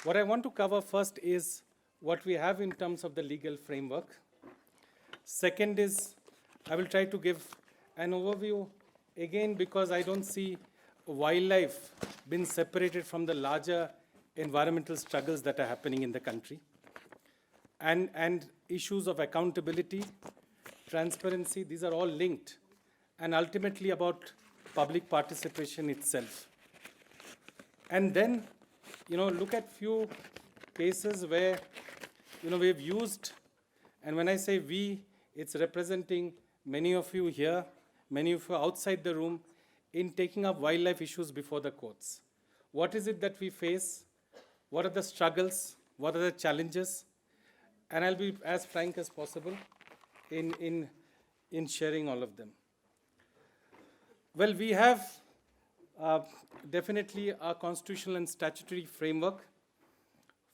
What I want to cover first is what we have in terms of the legal framework. Second is, I will try to give an overview, again, because I don't see wildlife being separated from the larger environmental struggles that are happening in the country. And issues of accountability, transparency, these are all linked, and ultimately about public participation itself. And then, look at few cases where, we've used, and when I say we, it's representing many of you here, many of you outside the room, in taking up wildlife issues before the courts. What is it that we face? What are the struggles? What are the challenges? And I'll be as frank as possible in sharing all of them. Well, we have definitely a constitutional and statutory framework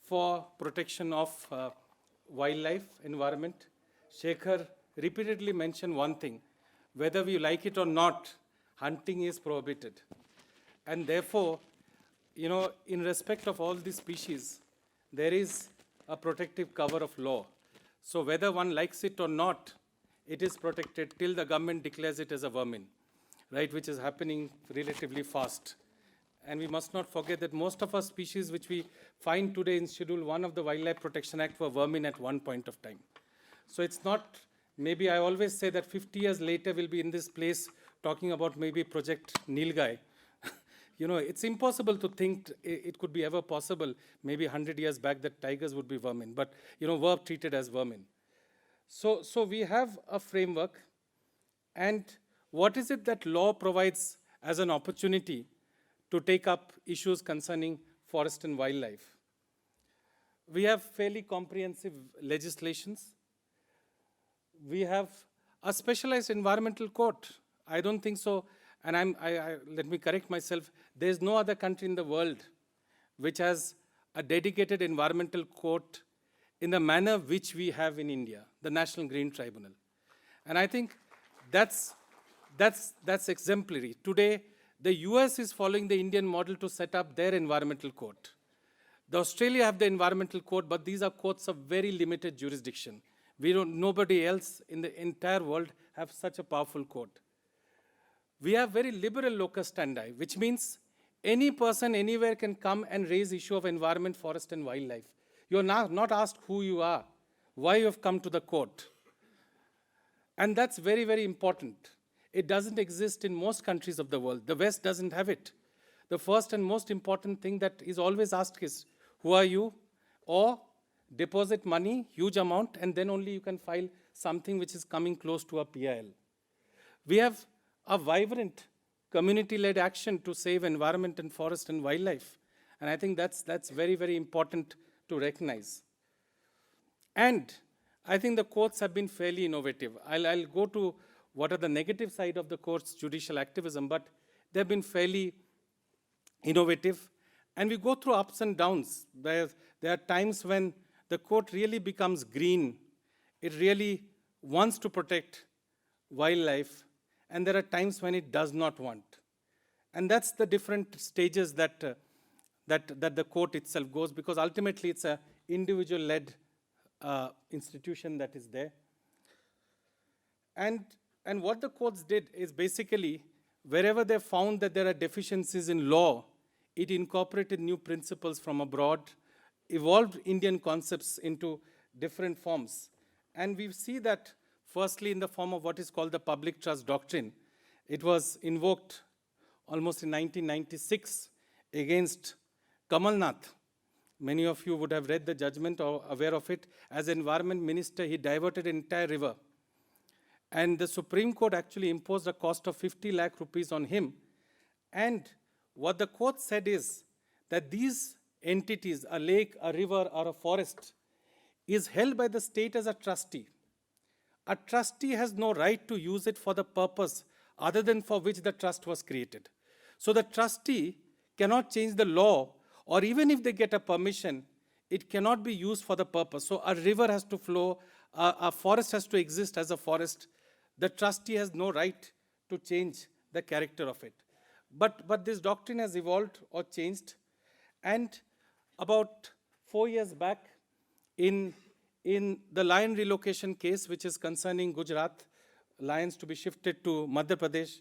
for protection of wildlife, environment. Shekhar repeatedly mentioned one thing: whether we like it or not, hunting is prohibited. And therefore, in respect of all these species, there is a protective cover of law. So whether one likes it or not, it is protected till the government declares it as a vermin, right, which is happening relatively fast. And we must not forget that most of our species which we find today in Schedule 1 of the Wildlife Protection Act were vermin at one point of time. So it's not, maybe I always say that 50 years later we'll be in this place talking about maybe Project Nilgai. It's impossible to think it could be ever possible, maybe 100 years back, that tigers would be vermin, but, were treated as vermin. So we have a framework, and what is it that law provides as an opportunity to take up issues concerning forest and wildlife? We have fairly comprehensive legislations. We have a specialized environmental court. I don't think so, and let me correct myself, there's no other country in the world which has a dedicated environmental court in the manner which we have in India, the National Green Tribunal. And I think that's exemplary. Today, the US is following the Indian model to set up their environmental court. The Australia have the environmental court, but these are courts of very limited jurisdiction. Nobody else in the entire world have such a powerful court. We have very liberal locus standi, which means any person anywhere can come and raise issue of environment, forest, and wildlife. You're not asked who you are, why you have come to the court. And that's very, very important. It doesn't exist in most countries of the world. The West doesn't have it. The first and most important thing that is always asked is, who are you? Or deposit money, huge amount, and then only you can file something which is coming close to a PIL. We have a vibrant community-led action to save environment and forest and wildlife. And I think that's very, very important to recognize. And I think the courts have been fairly innovative. I'll go to what are the negative side of the court's judicial activism, but they've been fairly innovative. And we go through ups and downs. There are times when the court really becomes green. It really wants to protect wildlife. And there are times when it does not want. And that's the different stages that the court itself goes, because ultimately it's an individual-led institution that is there. And what the courts did is basically, wherever they found that there are deficiencies in law, it incorporated new principles from abroad, evolved Indian concepts into different forms. And we see that firstly in the form of what is called the public trust doctrine. It was invoked almost in 1996 against Kamal Nath. Many of you would have read the judgment or aware of it. As environment minister, he diverted an entire river. And the Supreme Court actually imposed a cost of 50 lakh rupees on him. And what the court said is that these entities, a lake, a river, or a forest, is held by the state as a trustee. A trustee has no right to use it for the purpose other than for which the trust was created. So the trustee cannot change the law, or even if they get a permission, it cannot be used for the purpose. So a river has to flow, a forest has to exist as a forest. The trustee has no right to change the character of it. But this doctrine has evolved or changed, and about 4 years back in the lion relocation case, which is concerning Gujarat, lions to be shifted to Madhya Pradesh,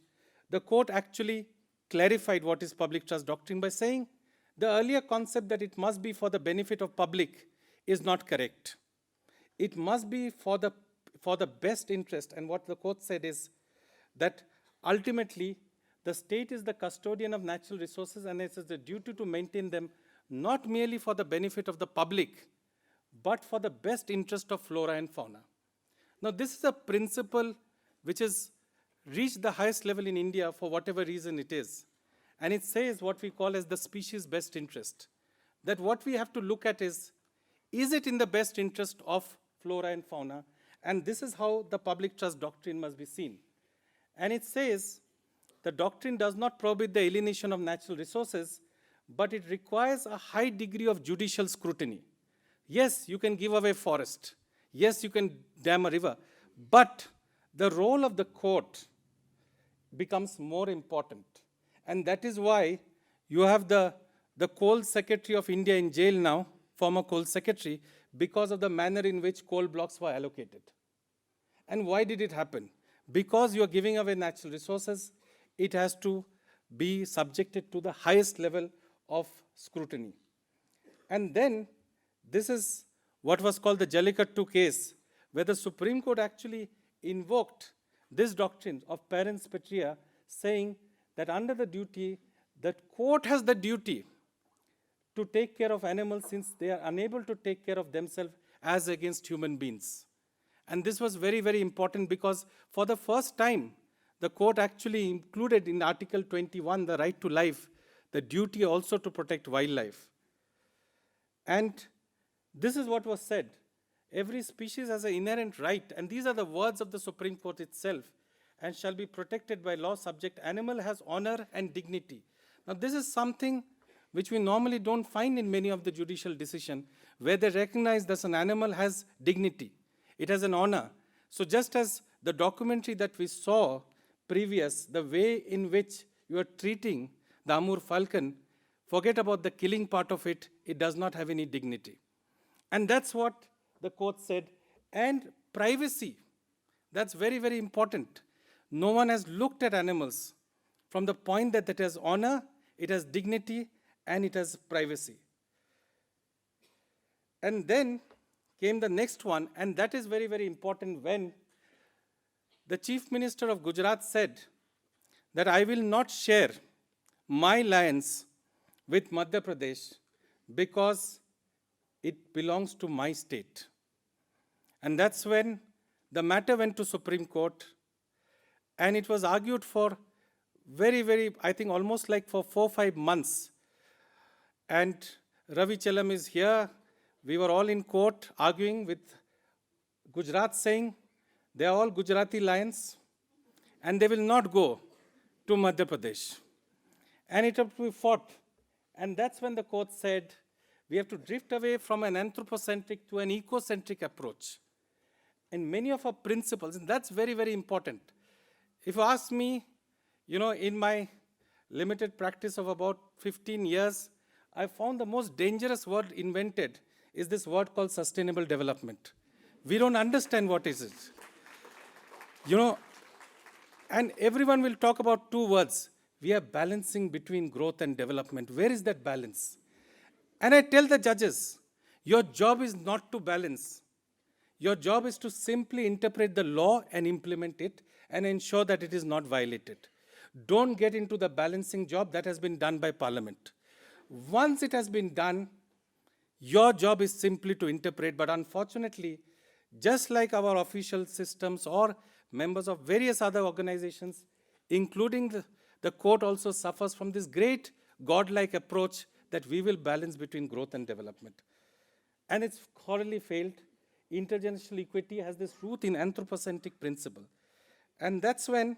the court actually clarified what is public trust doctrine by saying the earlier concept that it must be for the benefit of public is not correct. It must be for the best interest. And what the court said is that ultimately the state is the custodian of natural resources and it is the duty to maintain them not merely for the benefit of the public, but for the best interest of flora and fauna. Now, this is a principle which has reached the highest level in India for whatever reason it is. And it says what we call as the species best interest. That what we have to look at is it in the best interest of flora and fauna? And this is how the public trust doctrine must be seen. And it says the doctrine does not prohibit the alienation of natural resources, but it requires a high degree of judicial scrutiny. Yes, you can give away forest. Yes, you can dam a river. But the role of the court becomes more important. And that is why you have the Coal Secretary of India in jail now, former Coal Secretary, because of the manner in which coal blocks were allocated. And why did it happen? Because you are giving away natural resources, it has to be subjected to the highest level of scrutiny. And then this is what was called the Jallikattu case, where the Supreme Court actually invoked this doctrine of parens patriae, saying that under the duty, the court has the duty to take care of animals since they are unable to take care of themselves as against human beings. And this was very, very important because for the first time, the court actually included in Article 21, the right to life, the duty also to protect wildlife. And this is what was said. Every species has an inherent right, and these are the words of the Supreme Court itself, and shall be protected by law subject. Animal has honor and dignity. Now, this is something which we normally don't find in many of the judicial decisions, where they recognize that an animal has dignity. It has an honor. So just as the documentary that we saw previous, the way in which you are treating the Amur falcon, forget about the killing part of it, it does not have any dignity. And that's what the court said. And privacy, that's very, very important. No one has looked at animals from the point that it has honor, it has dignity, and it has privacy. And then came the next one, and that is very, very important, when the Chief Minister of Gujarat said that I will not share my lands with Madhya Pradesh because it belongs to my state. And that's when the matter went to Supreme Court, and it was argued for very, very, I think almost like for 4 or 5 months. And Ravi Chelam is here. We were all in court arguing with Gujarat, saying they are all Gujarati lions and they will not go to Madhya Pradesh. And it had to be fought. And that's when the court said we have to drift away from an anthropocentric to an ecocentric approach. And many of our principles, and that's very, very important. If you ask me, in my limited practice of about 15 years, I found the most dangerous word invented is this word called sustainable development. We don't understand what is it. And everyone will talk about 2 words. We are balancing between growth and development. Where is that balance? And I tell the judges, your job is not to balance. Your job is to simply interpret the law and implement it and ensure that it is not violated. Don't get into the balancing job that has been done by Parliament. Once it has been done, your job is simply to interpret. But unfortunately, just like our official systems or members of various other organizations, including the court also suffers from this great godlike approach that we will balance between growth and development. And it's thoroughly failed. Intergenerational equity has this root in anthropocentric principle. And that's when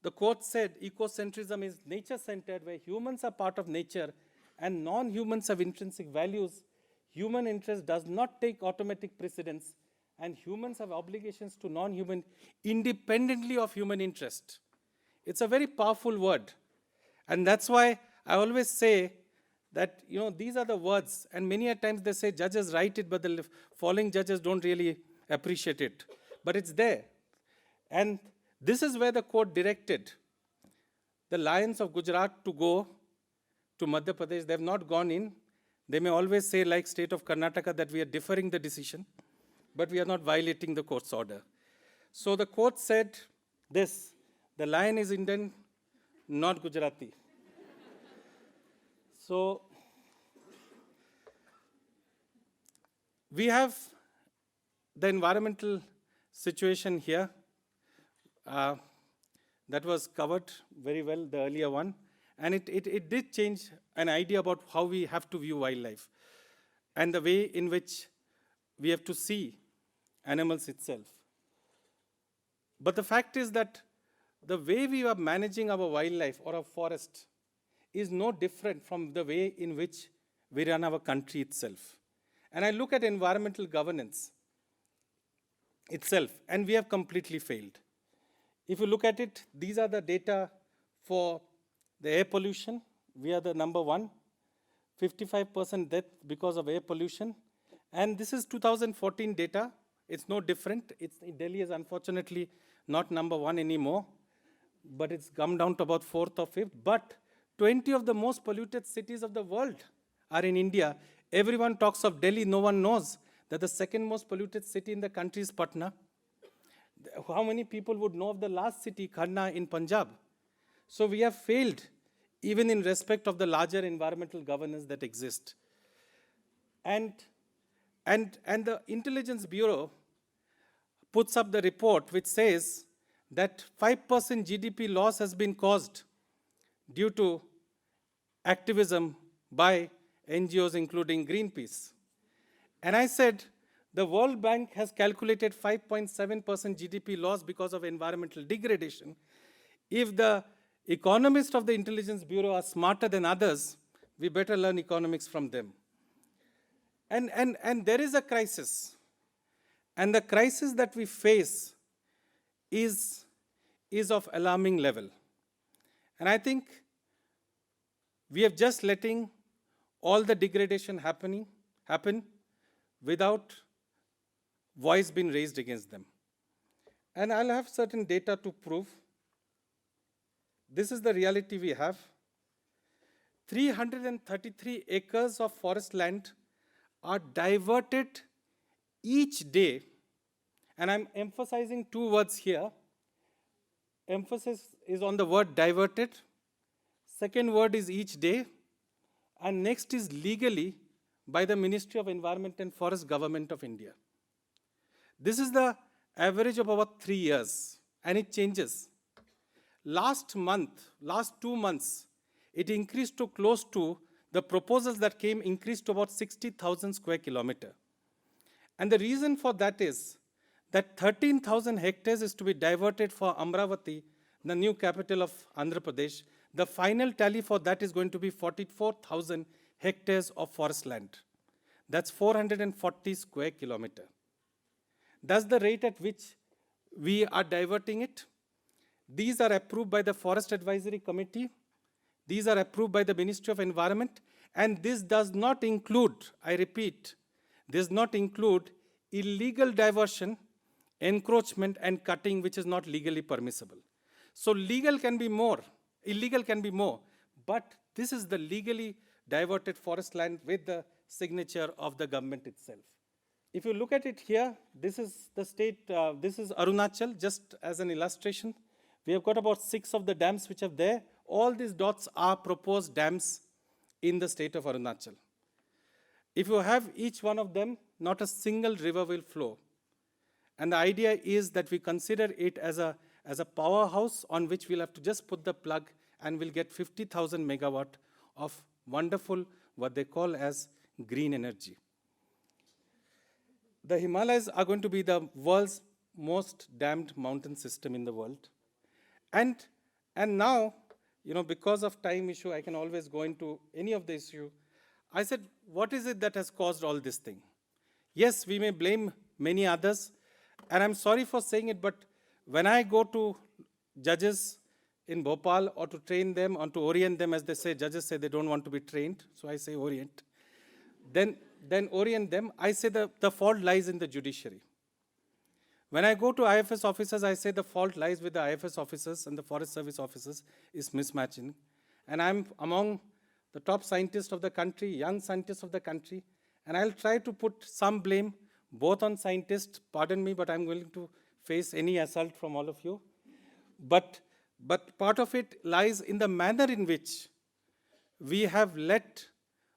the court said ecocentrism is nature-centered, where humans are part of nature and non-humans have intrinsic values. Human interest does not take automatic precedence, and humans have obligations to non-human independently of human interest. It's a very powerful word. And that's why I always say that, these are the words, and many a times they say judges write it, but the following judges don't really appreciate it. But it's there. And this is where the court directed the Lions of Gujarat to go to Madhya Pradesh. They have not gone in. They may always say, like state of Karnataka, that we are deferring the decision, but we are not violating the court's order. So the court said this: the lion is Indian, not Gujarati. So we have the environmental situation here. That was covered very well, the earlier one. And it did change an idea about how we have to view wildlife and the way in which we have to see animals itself. But the fact is that the way we are managing our wildlife or our forest is no different from the way in which we run our country itself. And I look at environmental governance itself, and we have completely failed. If you look at it, these are the data for the air pollution. We are the number one, 55% death because of air pollution. And this is 2014 data. It's no different. Delhi is unfortunately not number one anymore, but it's come down to about fourth or fifth. But 20 of the most polluted cities of the world are in India. Everyone talks of Delhi. No one knows that the second most polluted city in the country is Patna. How many people would know of the last city, Khanna, in Punjab? So we have failed, even in respect of the larger environmental governance that exists. And the Intelligence Bureau puts up the report which says that 5% GDP loss has been caused due to activism by NGOs, including Greenpeace. And I said, the World Bank has calculated 5.7% GDP loss because of environmental degradation. If the economists of the Intelligence Bureau are smarter than others, we better learn economics from them. And there is a crisis. And the crisis that we face is of alarming level. And I think we are just letting all the degradation happen without voice being raised against them. And I'll have certain data to prove. This is the reality we have. 333 acres of forest land are diverted each day. And I'm emphasizing two words here. Emphasis is on the word diverted. Second word is each day. And next is legally by the Ministry of Environment and Forest, Government of India. This is the average of about 3 years, and it changes. Last 2 months, it increased to close to, the proposals that came increased to about 60,000 square kilometer. And the reason for that is that 13,000 hectares is to be diverted for Amravati, the new capital of Andhra Pradesh. The final tally for that is going to be 44,000 hectares of forest land. That's 440 square kilometer. That's the rate at which we are diverting it. These are approved by the Forest Advisory Committee. These are approved by the Ministry of Environment. And this does not include, I repeat, does not include illegal diversion, encroachment, and cutting, which is not legally permissible. So legal can be more, illegal can be more, but this is the legally diverted forest land with the signature of the government itself. If you look at it here, this is the state, this is Arunachal, just as an illustration. We have got about 6 of the dams which are there. All these dots are proposed dams in the state of Arunachal. If you have each one of them, not a single river will flow. And the idea is that we consider it as a powerhouse on which we'll have to just put the plug and we'll get 50,000 megawatt of wonderful, what they call as green energy. The Himalayas are going to be the world's most dammed mountain system in the world. And now, because of time issue, I can always go into any of the issue. I said, what is it that has caused all this thing? Yes, we may blame many others. And I'm sorry for saying it, but when I go to judges, in Bhopal, or to train them, or to orient them, as they say, judges say they don't want to be trained, so I say orient. Then orient them. I say the fault lies in the judiciary. When I go to IFS officers, I say the fault lies with the IFS officers and the Forest Service officers is mismatching. And I'm among the top scientists of the country, young scientists of the country, and I'll try to put some blame both on scientists, pardon me, but I'm willing to face any assault from all of you. But part of it lies in the manner in which we have let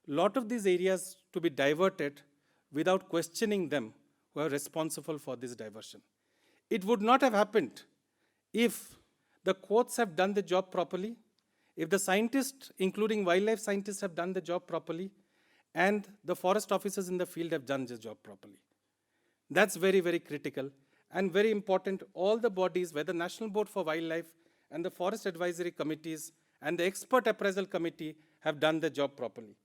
a lot of these areas to be diverted without questioning them who are responsible for this diversion. It would not have happened if the courts have done the job properly, if the scientists, including wildlife scientists, have done the job properly, and the forest officers in the field have done the job properly. That's very, very critical and very important. All the bodies, whether National Board for Wildlife and the Forest Advisory Committees and the Expert Appraisal Committee have done the job properly.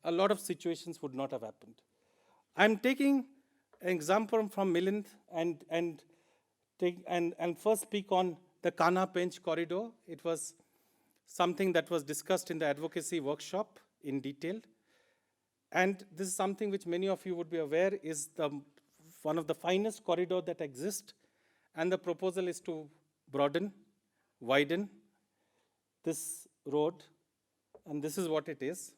A lot of situations would not have happened. I'm taking an example from Milind and first speak on the Kanha Pench corridor. It was something that was discussed in the advocacy workshop in detail. And this is something which many of you would be aware is one of the finest corridor that exists. And the proposal is to broaden, widen this road. And this is what it is.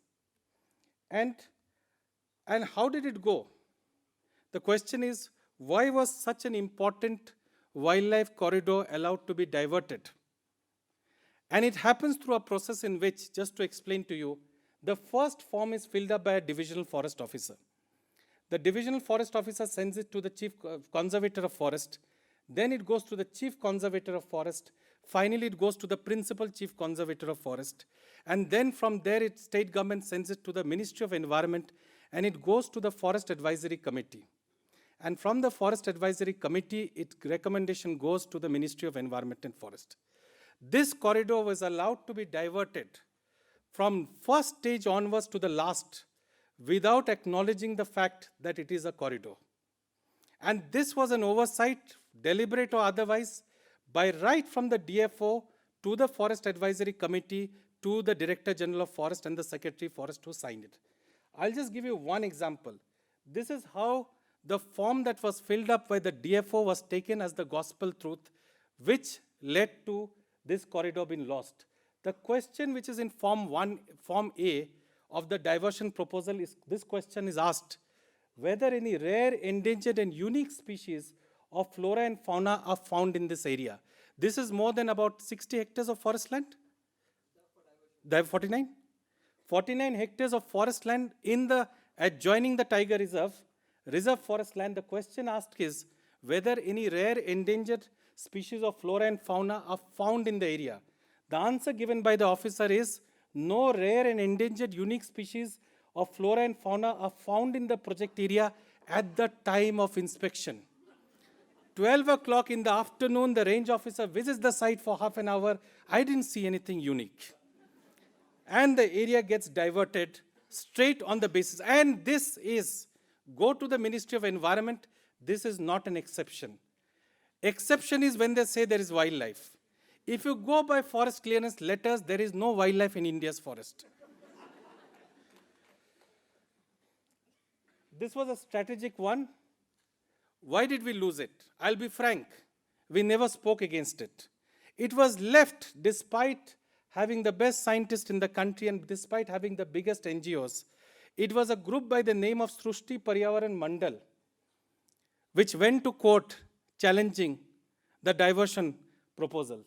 And how did it go? The question is, why was such an important wildlife corridor allowed to be diverted? And it happens through a process in which, just to explain to you, the first form is filled up by a divisional forest officer. The divisional forest officer sends it to the chief conservator of forest. Then it goes to the chief conservator of forest. Finally, it goes to the principal chief conservator of forest. And then from there, state government sends it to the Ministry of Environment, and it goes to the Forest Advisory Committee. And from the Forest Advisory Committee, its recommendation goes to the Ministry of Environment and Forest. This corridor was allowed to be diverted from first stage onwards to the last without acknowledging the fact that it is a corridor. And this was an oversight, deliberate or otherwise, by right from the DFO to the Forest Advisory Committee to the Director General of Forest and the Secretary Forest who signed it. I'll just give you one example. This is how the form that was filled up by the DFO was taken as the gospel truth, which led to this corridor being lost. The question which is in Form A of the diversion proposal is, this question is asked, whether any rare, endangered and unique species of flora and fauna are found in this area. This is more than about 60 hectares of forest land? 49? 49 hectares of forest land in the adjoining the tiger reserve forest land. The question asked is whether any rare endangered species of flora and fauna are found in the area. The answer given by the officer is no rare and endangered unique species of flora and fauna are found in the project area at the time of inspection. 12 o'clock in the afternoon, the range officer visits the site for half an hour. I didn't see anything unique. And the area gets diverted straight on the basis. And this is, go to the Ministry of Environment, this is not an exception. Exception is when they say there is wildlife. If you go by forest clearance letters, there is no wildlife in India's forest. This was a strategic one. Why did we lose it? I'll be frank, we never spoke against it. It was left despite having the best scientists in the country and despite having the biggest NGOs. It was a group by the name of Srushti Paryavaran Mandal, which went to court challenging the diversion proposal.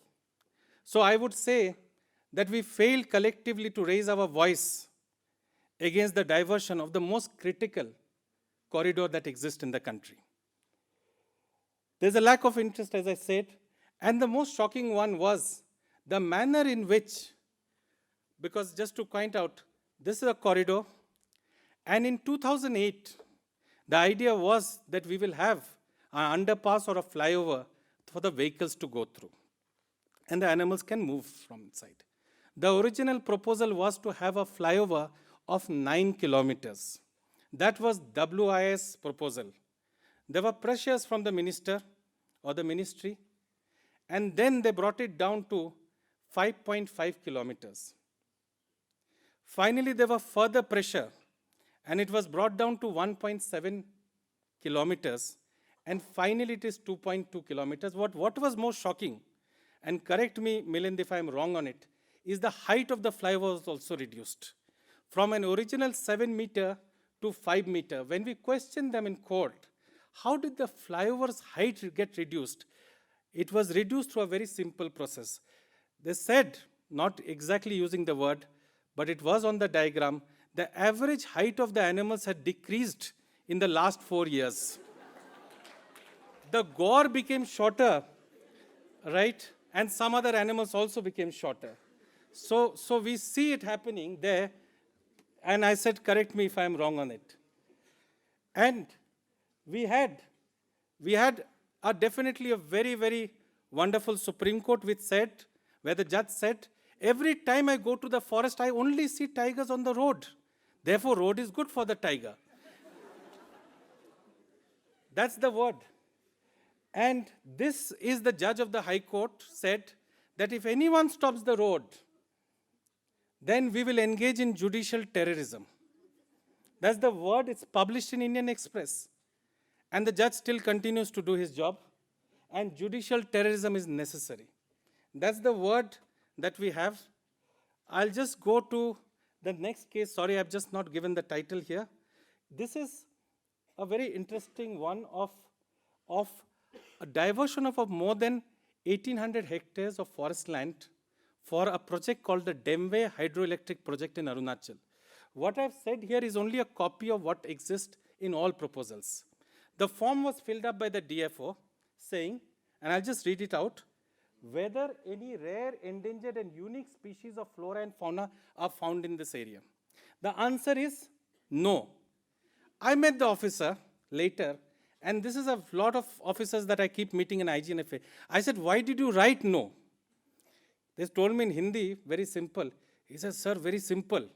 So I would say that we failed collectively to raise our voice against the diversion of the most critical corridor that exists in the country. There's a lack of interest, as I said, and the most shocking one was the manner in which, because just to point out, this is a corridor, and in 2008, the idea was that we will have an underpass or a flyover for the vehicles to go through, and the animals can move from inside. The original proposal was to have a flyover of 9 kilometers. That was WIS proposal. There were pressures from the minister or the ministry, and then they brought it down to 5.5 kilometers. Finally, there was further pressure, and it was brought down to 1.7 kilometers, and finally it is 2.2 kilometers. What was more shocking, and correct me, Milind, if I'm wrong on it, is the height of the flyover was also reduced from an original 7 meter to 5 meter. When we questioned them in court, how did the flyover's height get reduced? It was reduced through a very simple process. They said, not exactly using the word, but it was on the diagram, the average height of the animals had decreased in the last 4 years. The gore became shorter, right? And some other animals also became shorter. So we see it happening there. And I said, correct me if I'm wrong on it. And we had definitely a very, very wonderful Supreme Court which said, where the judge said, every time I go to the forest, I only see tigers on the road. Therefore, road is good for the tiger. That's the word. And this is the judge of the High Court said that if anyone stops the road, then we will engage in judicial terrorism. That's the word. It's published in Indian Express. And the judge still continues to do his job. And judicial terrorism is necessary. That's the word that we have. I'll just go to the next case. Sorry, I've just not given the title here. This is a very interesting one of a diversion of more than 1,800 hectares of forest land for a project called the Demwe Hydroelectric Project in Arunachal. What I've said here is only a copy of what exists in all proposals. The form was filled up by the DFO saying, and I'll just read it out, whether any rare, endangered and unique species of flora and fauna are found in this area. The answer is no. I met the officer later, and this is a lot of officers that I keep meeting in IGNFA. I said, why did you write no? They told me in Hindi, very simple. He said, sir, very simple.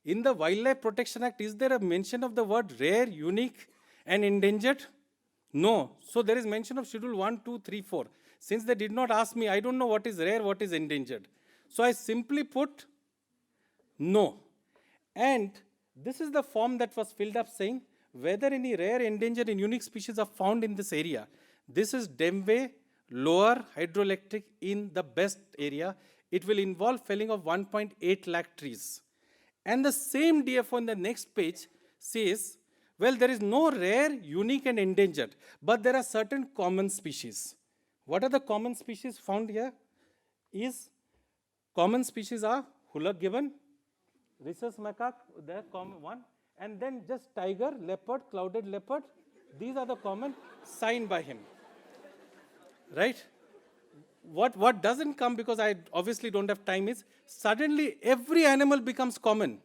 In the Wildlife Protection Act, is there a mention of the word rare, unique and endangered? No. So there is mention of Schedule 1, 2, 3, 4. Since they did not ask me, I don't know what is rare, what is endangered. So I simply put no. And this is the form that was filled up saying whether any rare, endangered and unique species are found in this area. This is Demwe Lower Hydroelectric in the best area. It will involve felling of 1.8 lakh trees. And the same DFO on the next page says, well, there is no rare, unique and endangered, but there are certain common species. What are the common species found here? Common species are Hulak gibbon, rhesus macaque, the common one, and then just tiger, leopard, clouded leopard. These are the common signed by him. Right? What doesn't come, because I obviously don't have time, is suddenly every animal becomes common.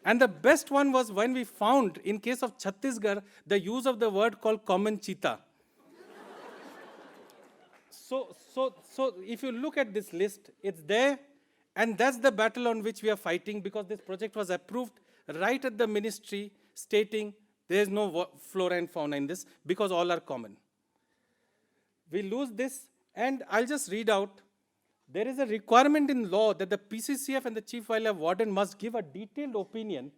And the best one was when we found, in case of Chhattisgarh, the use of the word called common cheetah. So if you look at this list, it's there, and that's the battle on which we are fighting, because this project was approved right at the ministry stating there is no flora and fauna in this because all are common. We lose this, and I'll just read out. There is a requirement in law that the PCCF and the Chief Wildlife Warden must give a detailed opinion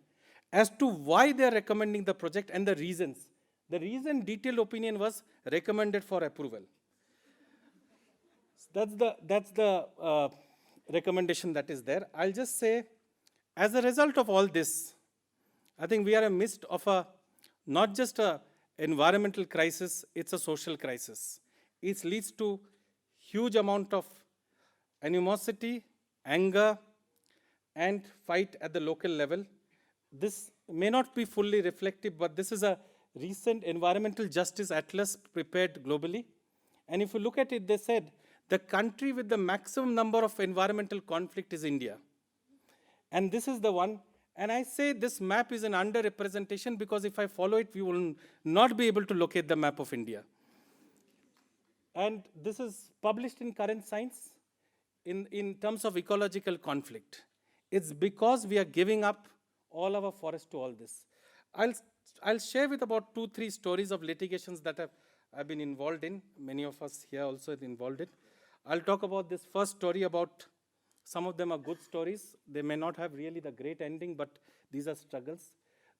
as to why they are recommending the project and the reasons. The reason detailed opinion was recommended for approval. That's the recommendation that is there. I'll just say, as a result of all this, I think we are in the midst of not just an environmental crisis, it's a social crisis. It leads to huge amount of animosity, anger, and fight at the local level. This may not be fully reflective, but this is a recent environmental justice atlas prepared globally. And if you look at it, they said the country with the maximum number of environmental conflict is India. And this is the one. And I say this map is an underrepresentation because if I follow it, we will not be able to locate the map of India. And this is published in Current Science in terms of ecological conflict. It's because we are giving up all our forests to all this. I'll share with about 2-3 stories of litigations that I've been involved in. Many of us here also involved in. I'll talk about this first story about Some of them are good stories. They may not have really the great ending, but these are struggles.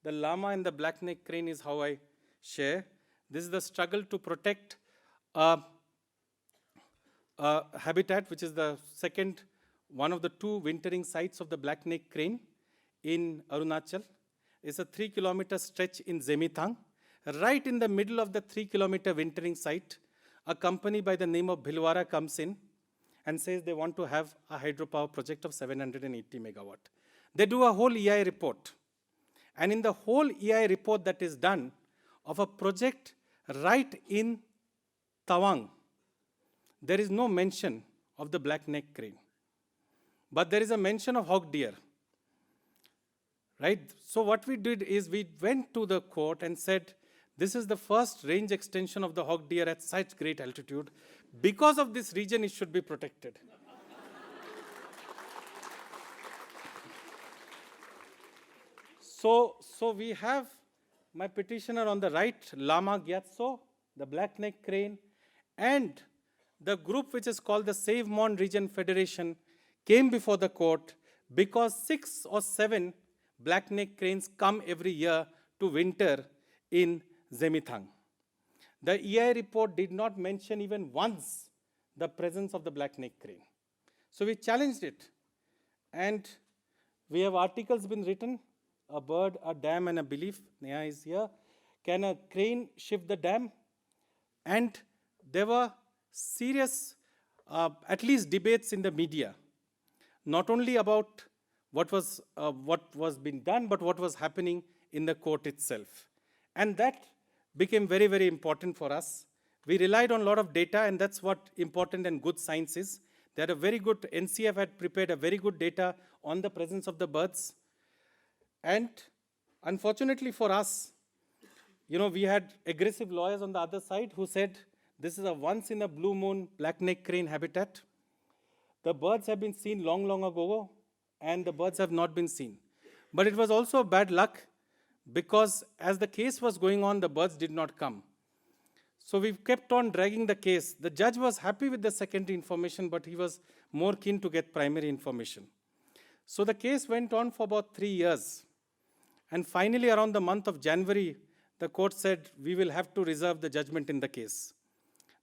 The llama and the black-necked crane is how I share. This is the struggle to protect habitat, which is the second, one of the two wintering sites of the black-necked crane in Arunachal. It's a 3-kilometer stretch in Zemithang. Right in the middle of the 3-kilometer wintering site, a company by the name of Bhilwara comes in and says they want to have a hydropower project of 780 megawatt. They do a whole EI report. And in the whole EI report that is done of a project right in Tawang, there is no mention of the black-necked crane. But there is a mention of hog deer. Right? So what we did is we went to the court and said, this is the first range extension of the hog deer at such great altitude. Because of this region, it should be protected. So we have my petitioner on the right, Lama Gyatso, the black-necked crane, and the group which is called the Save Mon Region Federation came before the court because 6 or 7 black-necked cranes come every year to winter in Zemithang. The EI report did not mention even once the presence of the black-necked crane. So we challenged it. And we have articles been written, a bird, a dam, and a belief. Neha is here. Can a crane shift the dam? And there were serious, at least debates in the media, not only about what was being done, but what was happening in the court itself. And that became very, very important for us. We relied on a lot of data, and that's what important and good science is. They had a very good, NCF had prepared a very good data on the presence of the birds. And unfortunately for us, we had aggressive lawyers on the other side who said, this is a once in a blue moon black-necked crane habitat. The birds have been seen long, long ago, and the birds have not been seen. But it was also bad luck because as the case was going on, the birds did not come. So we kept on dragging the case. The judge was happy with the secondary information, but he was more keen to get primary information. So the case went on for about 3 years. And finally, around the month of January, the court said, we will have to reserve the judgment in the case.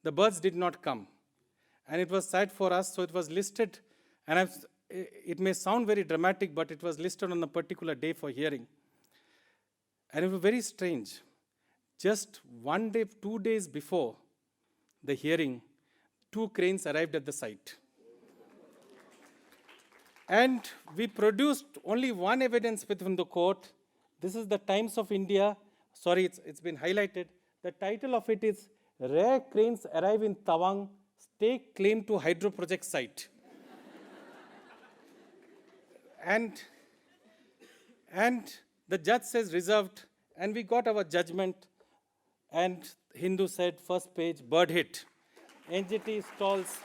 The birds did not come. And it was sad for us, so it was listed. And it may sound very dramatic, but it was listed on a particular day for hearing. And it was very strange. Just 1 day, 2 days before the hearing, 2 cranes arrived at the site. And we produced only one evidence within the court. This is the Times of India. Sorry, it's been highlighted. The title of it is, Rare Cranes Arrive in Tawang, Stake Claim to Hydro Project Site. And the judge says reserved, and we got our judgment. And Hindu said, first page, bird hit. NGT stalls.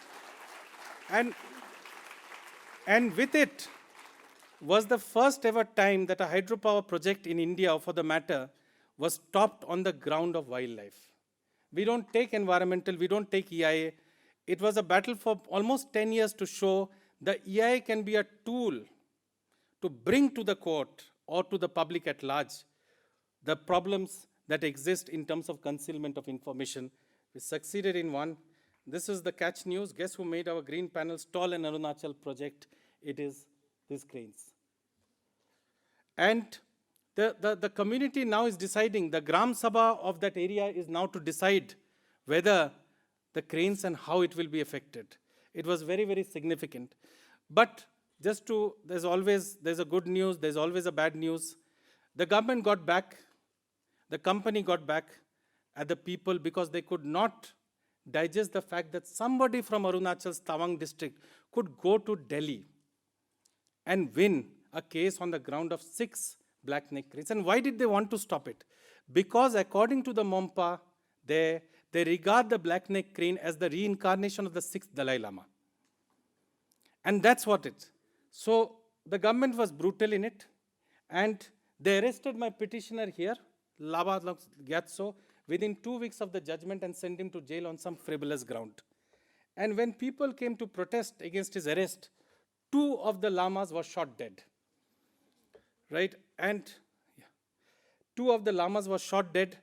And with it was the first ever time that a hydropower project in India, for the matter, was stopped on the ground of wildlife. We don't take environmental, we don't take EIA. It was a battle for almost 10 years to show the EIA can be a tool to bring to the court or to the public at large the problems that exist in terms of concealment of information. We succeeded in one. This is the catch news. Guess who made our green panel stall in Arunachal project? It is these cranes. And the community now is deciding, the Gram Sabha of that area is now to decide whether the cranes and how it will be affected. It was very, very significant. But there's a good news, there's always a bad news. The government got back, the company got back at the people because they could not digest the fact that somebody from Arunachal's Tawang district could go to Delhi and win a case on the ground of 6 black-necked cranes. And why did they want to stop it? Because according to the Mompa, they regard the black-necked crane as the reincarnation of the 6th Dalai Lama. And that's what it is. So the government was brutal in it, and they arrested my petitioner here, Lava Gyatso, within 2 weeks of the judgment and sent him to jail on some frivolous ground. And when people came to protest against his arrest, 2 of the llamas were shot dead, right? And 2 of the llamas were shot dead,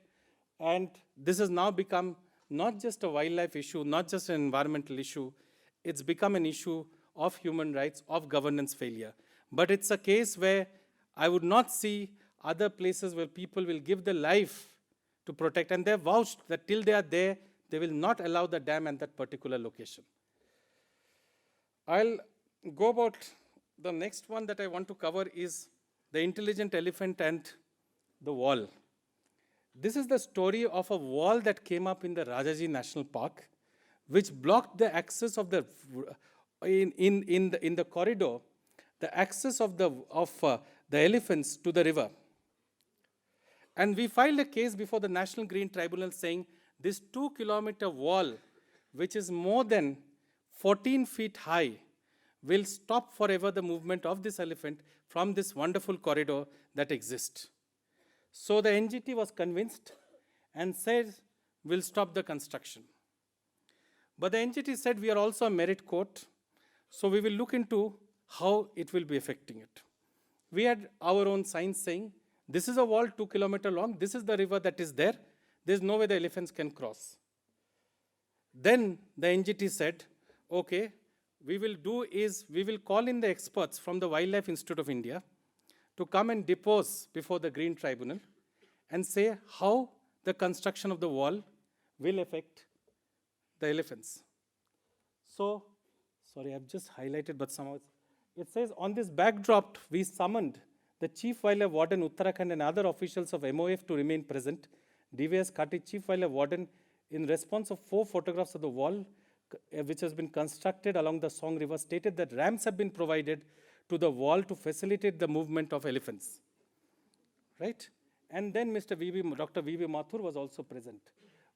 and this has now become not just a wildlife issue, not just an environmental issue, it's become an issue of human rights, of governance failure. But it's a case where I would not see other places where people will give their life to protect, and they've vouched that till they are there, they will not allow the dam at that particular location. I'll go about the next one that I want to cover is the intelligent elephant and the wall. This is the story of a wall that came up in the Rajaji National Park, which blocked the access of the in the corridor, the access of the elephants to the river. And we filed a case before the National Green Tribunal saying this 2-kilometer wall, which is more than 14 feet high, will stop forever the movement of this elephant from this wonderful corridor that exists. So the NGT was convinced and said, we'll stop the construction. But the NGT said, we are also a merit court, so we will look into how it will be affecting it. We had our own signs saying, this is a wall 2 kilometers long, this is the river that is there, there's no way the elephants can cross. Then the NGT said, okay, we will call in the experts from the Wildlife Institute of India to come and depose before the Green Tribunal and say how the construction of the wall will affect the elephants. So, sorry, I've just highlighted, but somehow it says, on this backdrop, we summoned the Chief Wildlife Warden Uttarakhand and other officials of MOF to remain present. DVS Kati, Chief Wildlife Warden, in response of 4 photographs of the wall, which has been constructed along the Song River, stated that ramps have been provided to the wall to facilitate the movement of elephants. Right? And then Dr. V.B. Mathur was also present.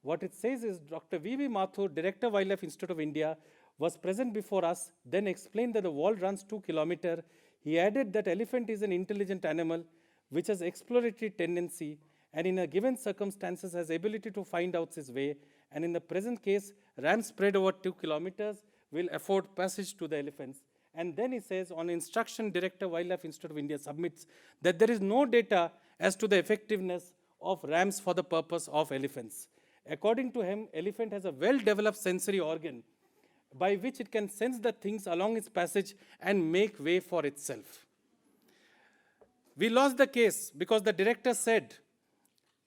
What it says is Dr. V.B. Mathur, Director Wildlife Institute of India, was present before us, then explained that the wall runs 2 kilometers. He added that elephant is an intelligent animal which has exploratory tendency and in a given circumstances has ability to find out his way, and in the present case, ramps spread over 2 kilometers will afford passage to the elephants. And then he says, on instruction, Director Wildlife Institute of India submits that there is no data as to the effectiveness of ramps for the purpose of elephants. According to him, elephant has a well-developed sensory organ by which it can sense the things along its passage and make way for itself. We lost the case because the director said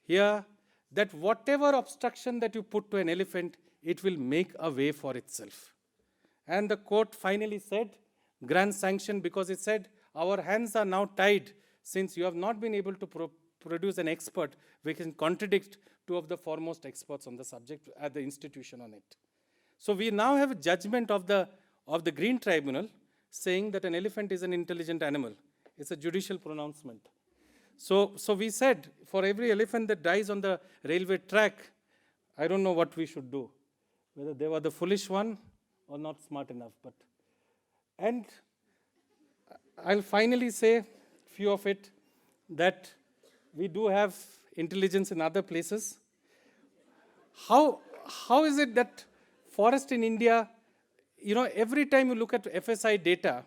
here that whatever obstruction that you put to an elephant, it will make a way for itself. And the court finally said, grant sanction, because it said, our hands are now tied since you have not been able to produce an expert which can contradict 2 of the foremost experts on the subject at the institution on it. So we now have a judgment of the Green Tribunal saying that an elephant is an intelligent animal. It's a judicial pronouncement. So we said, for every elephant that dies on the railway track, I don't know what we should do, whether they were the foolish one or not smart enough. And I'll finally say few of it, that we do have intelligence in other places. How is it that forest in India, every time you look at FSI data,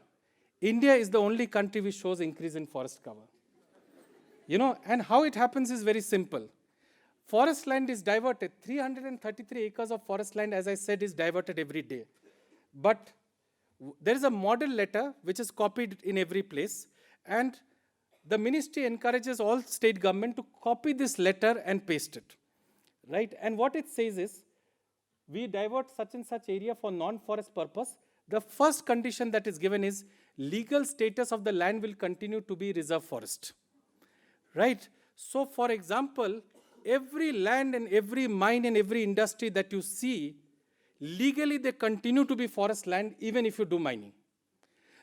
India is the only country which shows increase in forest cover. And how it happens is very simple. Forest land is diverted. 333 acres of forest land, as I said, is diverted every day. But there is a model letter which is copied in every place, and the ministry encourages all state government to copy this letter and paste it. Right? And what it says is, we divert such and such area for non-forest purpose. The first condition that is given is legal status of the land will continue to be reserve forest. Right? So, for example, every land and every mine and every industry that you see, legally they continue to be forest land even if you do mining.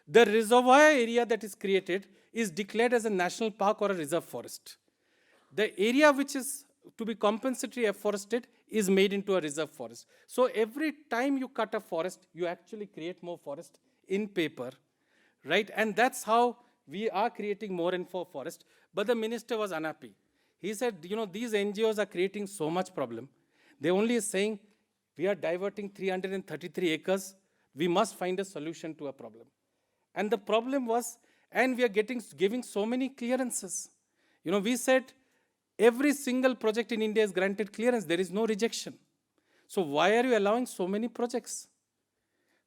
The reservoir area that is created is declared as a national park or a reserve forest. The area which is to be compensatory afforested is made into a reserve forest. So every time you cut a forest, you actually create more forest in paper, right? And that's how we are creating more and more forest. But the minister was unhappy. He said, these NGOs are creating so much problem. They only are saying, we are diverting 333 acres. We must find a solution to a problem. And the problem was, and we are giving so many clearances. We said every single project in India is granted clearance. There is no rejection. So why are you allowing so many projects?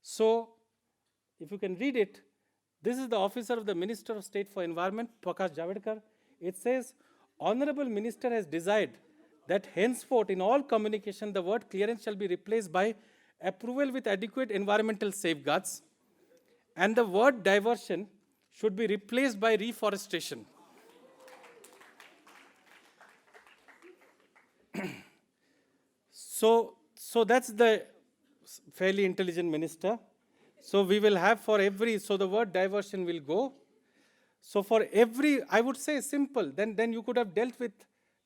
So if you can read it, this is the officer of the Minister of State for Environment, Prakash Javadekar. It says, Honorable Minister has desired that henceforth in all communication, the word clearance shall be replaced by approval with adequate environmental safeguards, and the word diversion should be replaced by reforestation. So that's the fairly intelligent minister. So we will have for every, so the word diversion will go. So for every, I would say simple, then you could have dealt with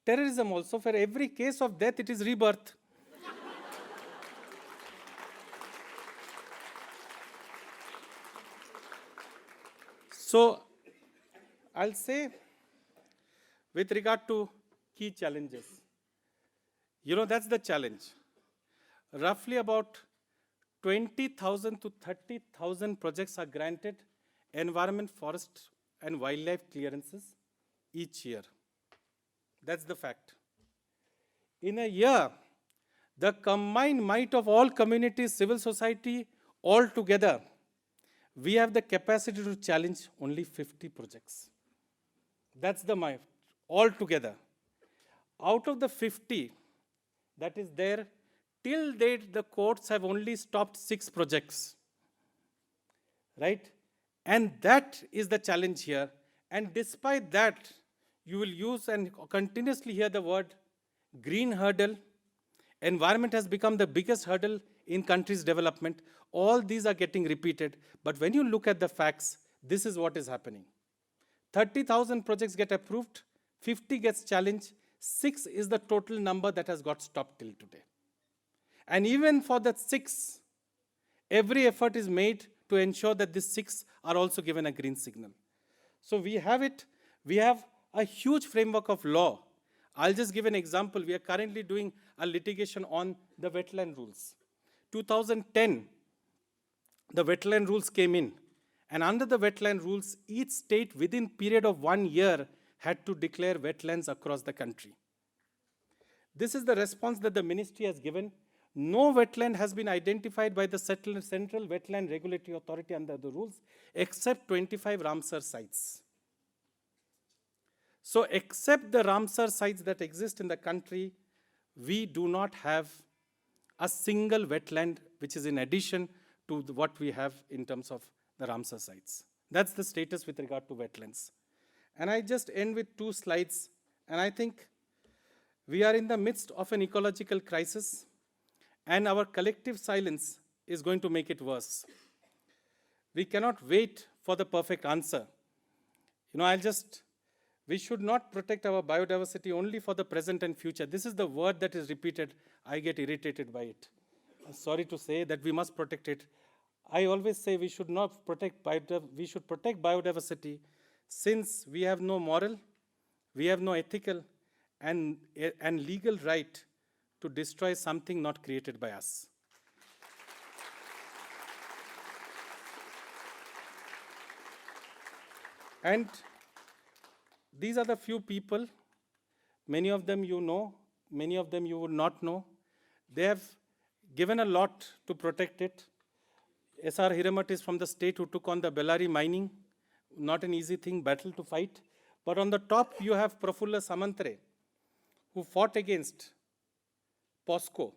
terrorism also. For every case of death, it is rebirth. So I'll say, with regard to key challenges, that's the challenge. Roughly about 20,000 to 30,000 projects are granted environment, forest, and wildlife clearances each year. That's the fact. In a year, the combined might of all communities, civil society, all together, we have the capacity to challenge only 50 projects. That's the might, all together. Out of the 50 that is there, till date, the courts have only stopped 6 projects. Right? And that is the challenge here. And despite that, you will use and continuously hear the word green hurdle. Environment has become the biggest hurdle in countries' development. All these are getting repeated. But when you look at the facts, this is what is happening. 30,000 projects get approved, 50 gets challenged, 6 is the total number that has got stopped till today. And even for that 6, every effort is made to ensure that these 6 are also given a green signal. So we have it. We have a huge framework of law. I'll just give an example. We are currently doing a litigation on the wetland rules. 2010, the wetland rules came in. And under the wetland rules, each state within period of 1 year had to declare wetlands across the country. This is the response that the ministry has given. No wetland has been identified by the Central Wetland Regulatory Authority under the rules, except 25 Ramsar sites. So except the Ramsar sites that exist in the country, we do not have a single wetland which is in addition to what we have in terms of the Ramsar sites. That's the status with regard to wetlands. And I just end with 2 slides. And I think we are in the midst of an ecological crisis, and our collective silence is going to make it worse. We cannot wait for the perfect answer. We should not protect our biodiversity only for the present and future. This is the word that is repeated. I get irritated by it. I'm sorry to say that we must protect it. I always say we should not protect we should protect biodiversity, since we have no moral, we have no ethical and legal right to destroy something not created by us. And these are the few people. Many of them you know, many of them you would not know. They have given a lot to protect it. S.R. Hiramat is from the state who took on the Bellary mining. Not an easy thing, battle to fight. But on the top you have Prafulla Samantre, who fought against POSCO.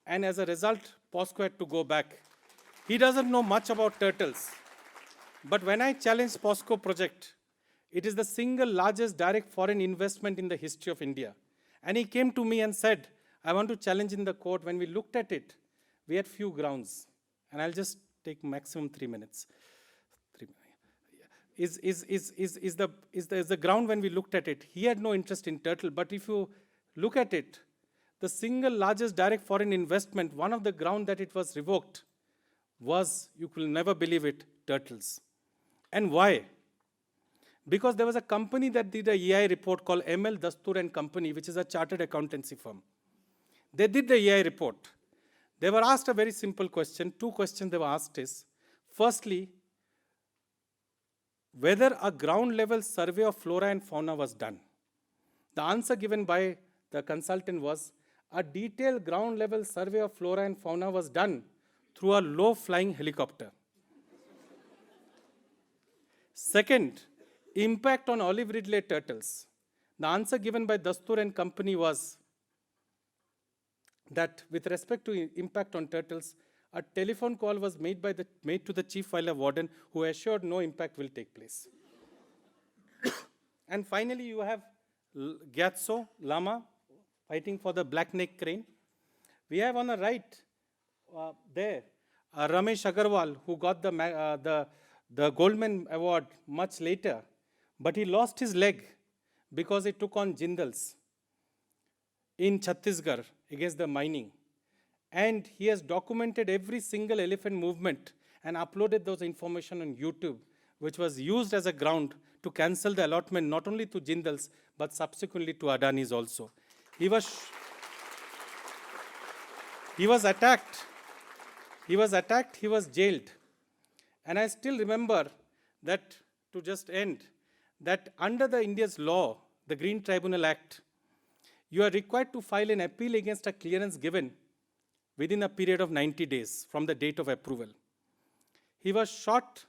And as a result, POSCO had to go back. He doesn't know much about turtles. But when I challenged POSCO project, it is the single largest direct foreign investment in the history of India. And he came to me and said, I want to challenge in the court. When we looked at it, we had few grounds. And I'll just take maximum 3 minutes. Is the ground when we looked at it, he had no interest in turtle. But if you look at it, the single largest direct foreign investment, one of the ground that it was revoked was, you will never believe it, turtles. And why? Because there was a company that did a EI report called ML Dastur and Company, which is a chartered accountancy firm. They did the EI report. They were asked a very simple question. 2 questions they were asked is, firstly, whether a ground level survey of flora and fauna was done. The answer given by the consultant was a detailed ground level survey of flora and fauna was done through a low flying helicopter. Second, impact on olive ridley turtles. The answer given by Dastur and company was that with respect to impact on turtles, a telephone call was made to the chief wildlife warden, who assured no impact will take place. And finally, you have Gyatso, llama, fighting for the black-necked crane. We have on the right there Ramesh Agarwal, who got the Goldman Award much later, but he lost his leg because he took on Jindals in Chhattisgarh against the mining. And he has documented every single elephant movement and uploaded those information on YouTube, which was used as a ground to cancel the allotment not only to Jindals, but subsequently to Adani's also. He was attacked. He was jailed. And I still remember that, to just end, that under the India's law, the Green Tribunal Act, you are required to file an appeal against a clearance given within a period of 90 days from the date of approval. He was shot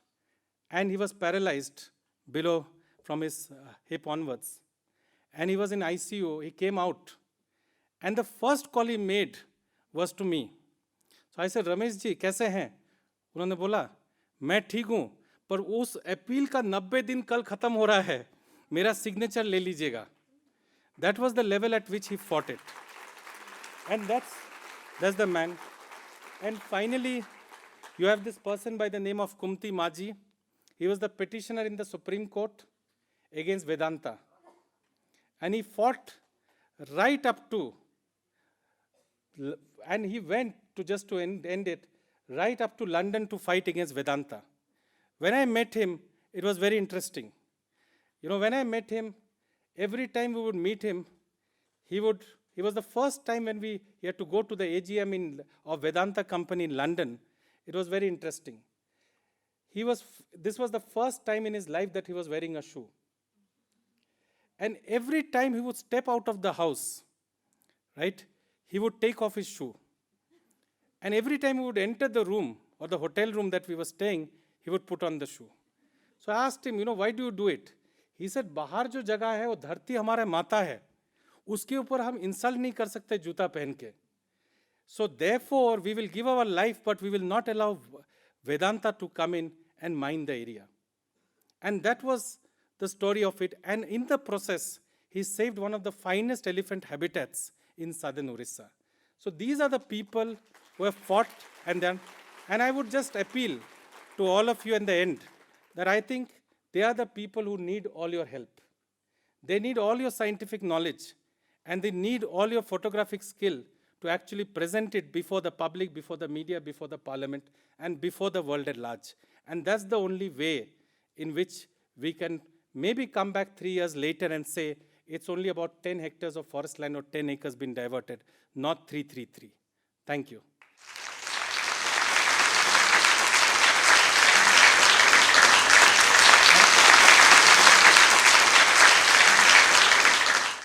and he was paralyzed below from his hip onwards. And he was in ICU. He came out. And the first call he made was to me. So I said, Ramesh ji, कैसे हैं? उन्होंने बोला, मैं ठीक हूँ, पर उस appeal का 90 दिन कल खत्म हो रहा है, मेरा सिग्नेचर ले लीजिएगा. That was the level at which he fought it. And that's the man. And finally, you have this person by the name of Kumti Maji. He was the petitioner in the Supreme Court against Vedanta. And he fought right up to, and he went to end it, right up to London to fight against Vedanta. When I met him, it was very interesting. You know, when I met him, every time we would meet him, he was the first time when he had to go to the AGM of Vedanta company in London. It was very interesting. This was the first time in his life that he was wearing a shoe. And every time he would step out of the house, right, he would take off his shoe. And every time he would enter the room or the hotel room that we were staying, he would put on the shoe. So I asked him, why do you do it? He said, बाहर जो जगह है वो धरती हमारे माता है, उसके ऊपर हम इंसल्ट नहीं कर सकते जूता पहन के. So therefore we will give our life, but we will not allow Vedanta to come in and mine the area. And that was the story of it. And in the process, he saved one of the finest elephant habitats in southern Orissa. So these are the people who have fought and I would just appeal to all of you in the end that I think they are the people who need all your help. They need all your scientific knowledge, and they need all your photographic skill to actually present it before the public, before the media, before the parliament, and before the world at large. And that's the only way in which we can maybe come back 3 years later and say it's only about 10 hectares of forest land or 10 acres been diverted, not 333. Thank you.